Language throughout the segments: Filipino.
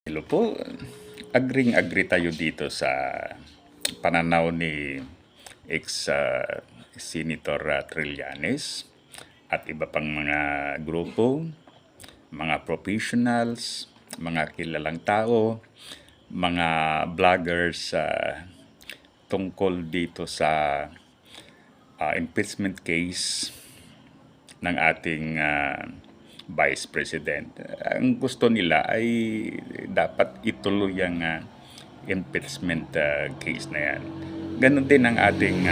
Hello po, agree tayo dito sa pananaw ni ex-Senator Trillanes at iba pang mga grupo, mga professionals, mga kilalang tao, mga vloggers tungkol dito sa impeachment case ng ating Vice President. Ang gusto nila ay dapat ituloy ang impeachment case na yan. Ganon din ang ating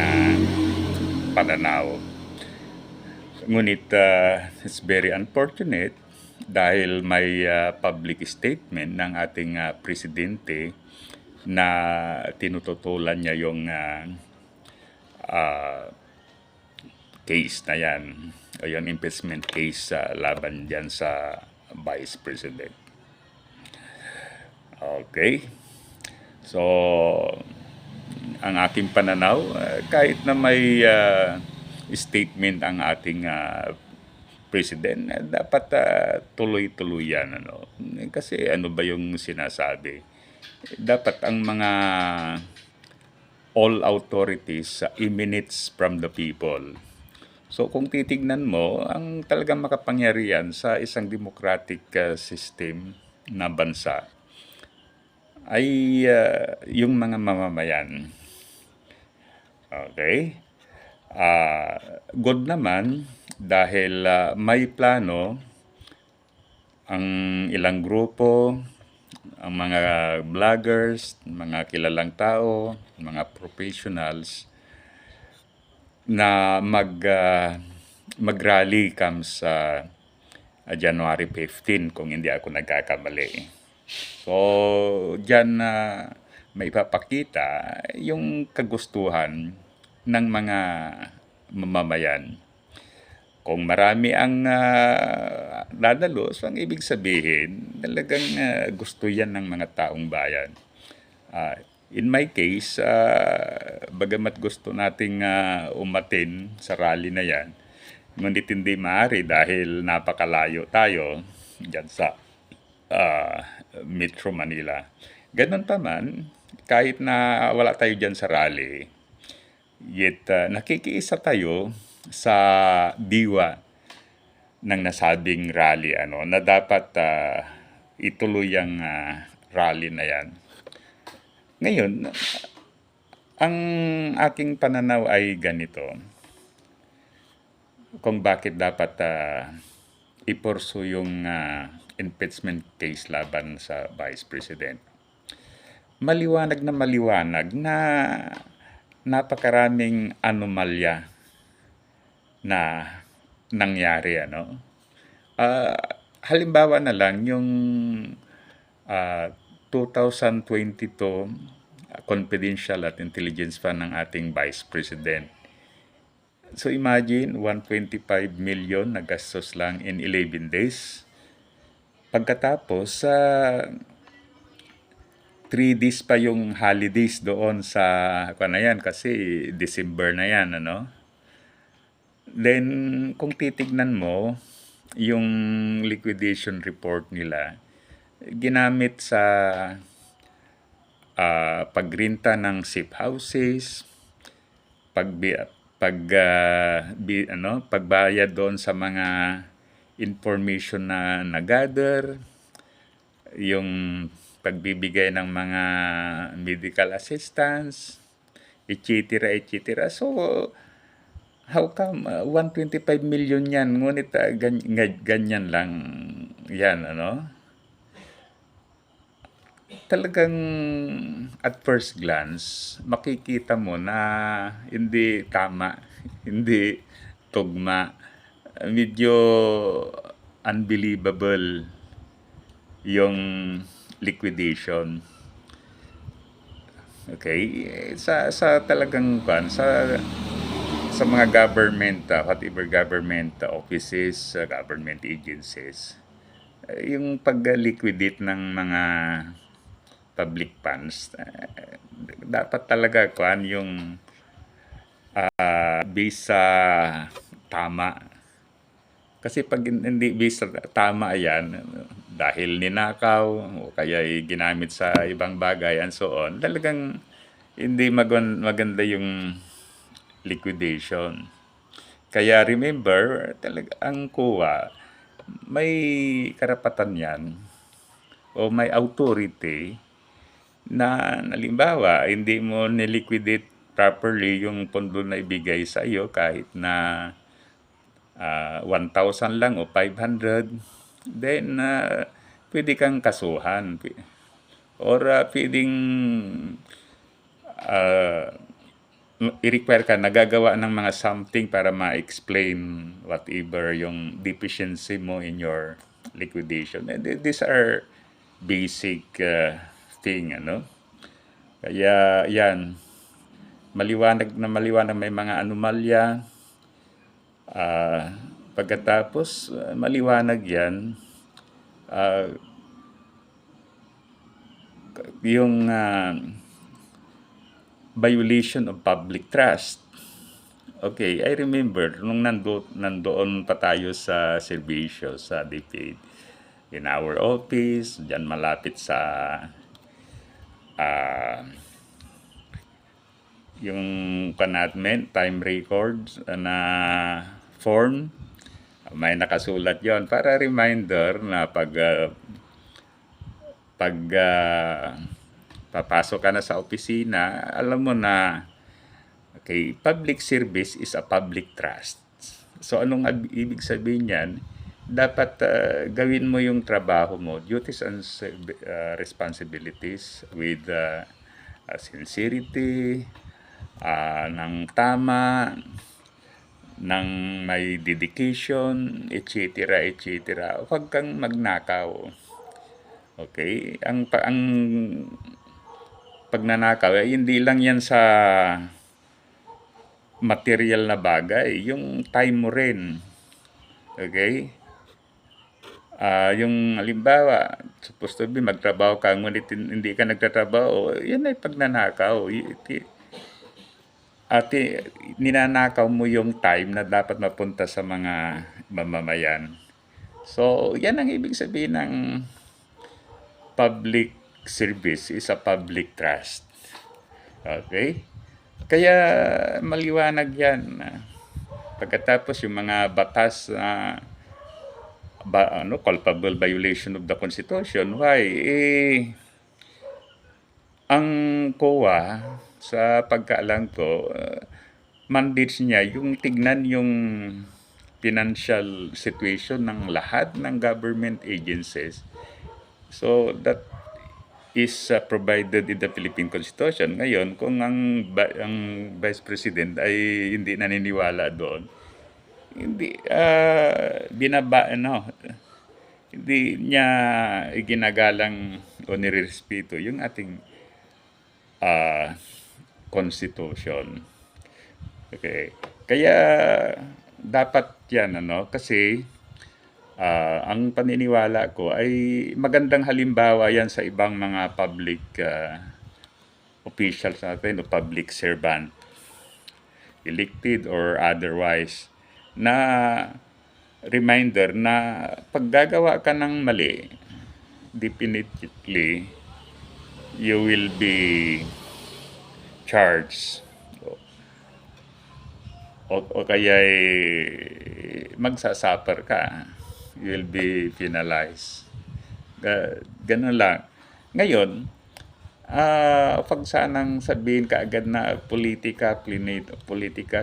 pananaw. Ngunit it's very unfortunate dahil may public statement ng ating presidente na tinututulan niya yung case na yan o yung impeachment case laban dyan sa Vice President. Okay. So, ang aking pananaw, kahit na may statement ang ating President, dapat tuloy-tuloy yan. Ano? Kasi ano ba yung sinasabi? Dapat ang mga all authorities emanates from the people. So kung titignan mo, ang talagang makapangyarihan sa isang democratic system na bansa ay yung mga mamamayan. Okay? Good naman dahil may plano ang ilang grupo, ang mga vloggers, mga kilalang tao, mga professionals na mag-rally comes January 15 kung hindi ako nagkakamali. So, diyan may papakita yung kagustuhan ng mga mamamayan. Kung marami ang dadalos, ang ibig sabihin, talagang gusto yan ng mga taong bayan. In my case, bagamat gusto nating umatin sa rally na yan, ngunit hindi maaari dahil napakalayo tayo dyan sa Metro Manila. Ganon pa man, kahit na wala tayo dyan sa rally, yet nakikiisa tayo sa diwa ng nasabing rally na dapat ituloy ang rally na yan. Ngayon, ang aking pananaw ay ganito. Kung bakit dapat ipursu yung impeachment case laban sa Vice President. Maliwanag na napakaraming anomalya na nangyari. Halimbawa na lang yung 2022 confidential at intelligence fund ng ating Vice President. So imagine, 125 million na gastos lang in 11 days. Pagkatapos, 3 days pa yung holidays doon sa, yan, kasi December na yan, Then, kung titignan mo, yung liquidation report nila, ginamit sa pagrenta ng safe houses, pagbayad doon sa mga information na nag-gather, yung pagbibigay ng mga medical assistance, etc. So, how come 125 million yan, ngunit ganyan lang yan, Talagang at first glance, makikita mo na hindi tama, hindi tugma, medyo unbelievable yung liquidation. Okay? Sa talagang sa mga government, whatever government offices, government agencies, yung pag-liquidate ng mga public funds, dapat talaga yung based sa tama. Kasi pag hindi based sa tama yan, dahil ninakaw o kaya ginamit sa ibang bagay and so on, talagang hindi maganda yung liquidation. Kaya remember, talaga ang COA may karapatan yan o may authority na halimbawa hindi mo niliquidate properly yung pondo na ibigay sa iyo kahit na 1,000 lang o 500, then pwede kang kasuhan or pwedeng uh, i-require ka nagagawa ng mga something para ma-explain whatever yung deficiency mo in your liquidation. And these are basic thing, ano? Kaya yan, maliwanag may mga anomalya. Pagkatapos maliwanag yan, yung violation of public trust. Okay, I remember nung nandoon pa tayo sa serbisyo sa DepEd, in our office, dyan malapit sa yung panatment, time records na form, may nakasulat yon para reminder na pag papasok ka na sa opisina, alam mo na, okay, public service is a public trust. So, anong ibig sabihin yan? Dapat gawin mo yung trabaho mo, duties and responsibilities with sincerity, ng tama, ng may dedication, etc. etc. Huwag kang magnakaw. Okay? Ang pagnanakaw, hindi lang yan sa material na bagay, yung time mo rin. Okay? Yung halimbawa, supposed to be magtrabaho ka, ngunit hindi ka nagtatrabaho, yan ay pagnanakaw. Ninanakaw mo yung time na dapat mapunta sa mga mamamayan. So, yan ang ibig sabihin ng public service is a public trust. Okay? Kaya maliwanag yan. Pagkatapos yung mga batas na culpable violation of the Constitution, why? Ang COA, sa pagkaalam ko, mandates niya yung tignan yung financial situation ng lahat ng government agencies. So, that is provided in the Philippine Constitution. Ngayon, kung ang Vice President ay hindi naniniwala doon, hindi hindi niya iginagalang o nirespeto yung ating Constitution. Okay. Kaya dapat yan, kasi ang paniniwala ko ay magandang halimbawa yan sa ibang mga public officials natin o public servant, elected or otherwise, na reminder na pag gagawa ka ng mali, definitely you will be charged o kaya magsasuffer ka, you will be penalized. Ganun lang. Ngayon, pag sanang sabihin ka agad na politika,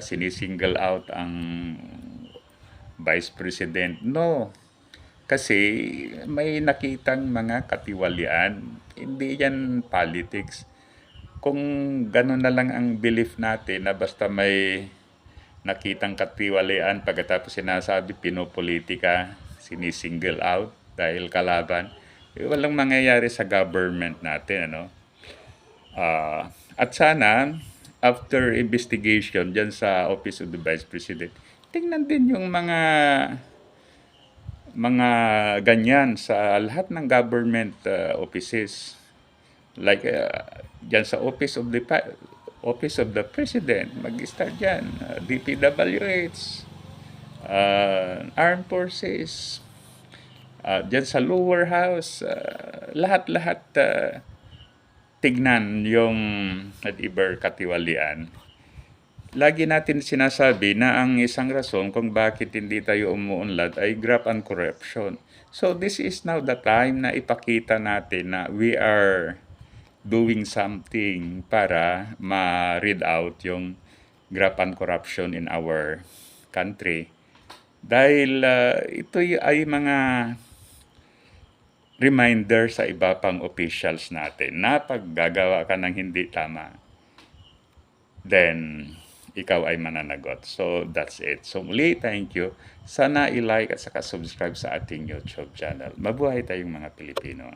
sinisingle out ang Vice President. No. Kasi may nakitang mga katiwalian. Hindi yan politics. Kung gano'n na lang ang belief natin na basta may nakitang katiwalian pagkatapos sinasabi pinopolitika, sinisingle out dahil kalaban, walang mangyayari sa government natin. At sana, after investigation dyan sa Office of the Vice President, tingnan din yung mga ganyan sa lahat ng government offices. Like dyan sa Office of the President, mag-start dyan, DPWH, Armed Forces, Diyan sa lower house, lahat-lahat tignan yung Iber katiwalian. Lagi natin sinasabi na ang isang rason kung bakit hindi tayo umuunlad ay graft and corruption. So this is now the time na ipakita natin na we are doing something para ma-rid out yung graft and corruption in our country. Dahil ito ay mga reminder sa iba pang officials natin na pag gagawa ka ng hindi tama, then ikaw ay mananagot. So that's it. So muli, thank you. Sana i-like at saka subscribe sa ating YouTube channel. Mabuhay tayong mga Pilipino.